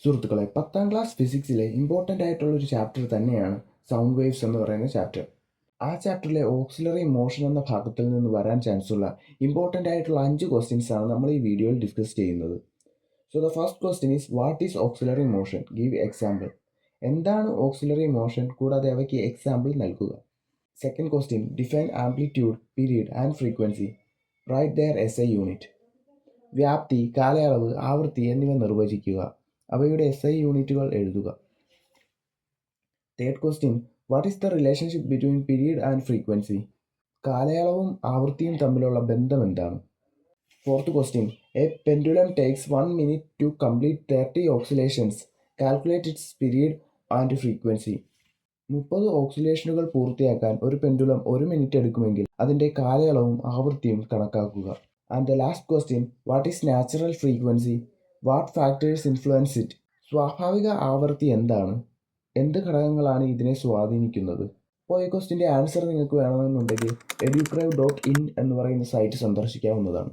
സുഹൃത്തുക്കളെ, 10ാം class ഫിസിക്സിലെ important ആയിട്ടുള്ളൊരു chapter തന്നെയാണ് സൗണ്ട് വേവ്സ് എന്ന് പറയുന്ന ചാപ്റ്റർ. ആ ചാപ്റ്ററിലെ ഓക്സിലറി മോഷൻ എന്ന ഭാഗത്തിൽ നിന്ന് വരാൻ ചാൻസുള്ള ഇമ്പോർട്ടൻ്റ് ആയിട്ടുള്ള 5 ക്വസ്റ്റ്യൻസ് ആണ് നമ്മൾ ഈ വീഡിയോയിൽ ഡിസ്കസ് ചെയ്യുന്നത്. So the first question is what is ഓക്സിലറി മോഷൻ, ഗീവ് എക്സാമ്പിൾ. എന്താണ് ഓക്സിലറി മോഷൻ, കൂടാതെ അവയ്ക്ക് എക്സാമ്പിൾ നൽകുക. Second question, define amplitude, period and frequency, write their SI unit. വ്യാപ്തി, കാലയളവ്, ആവൃത്തി എന്നിവ നിർവചിക്കുക, അവയുടെ SI യൂണിറ്റുകൾ എഴുതുക. Third question, what is the relationship between period and frequency. കാലയളവും ആവൃത്തിയും തമ്മിലുള്ള ബന്ധം എന്താണ്. Fourth question, a pendulum takes 1 minute to complete 30 oscillations, calculate it's period and frequency. 30 ഓക്സിലേഷനുകൾ പൂർത്തിയാക്കാൻ ഒരു പെൻഡുലം 1 മിനിറ്റ് എടുക്കുമെങ്കിൽ അതിൻ്റെ കാലയളവും ആവൃത്തിയും കണക്കാക്കുക. And the last question, what is natural frequency, what factors influence it. സ്വാഭാവിക ആവൃത്തി എന്താണ്, എന്ത് ഘടകങ്ങളാണ് ഇതിനെ സ്വാധീനിക്കുന്നത്. അപ്പോൾ ഈ ക്വസ്റ്റ്യൻ്റെ ആൻസർ നിങ്ങൾക്ക് വേണമെന്നുണ്ടെങ്കിൽ educrave.in എന്ന് പറയുന്ന സൈറ്റ് സന്ദർശിക്കാവുന്നതാണ്.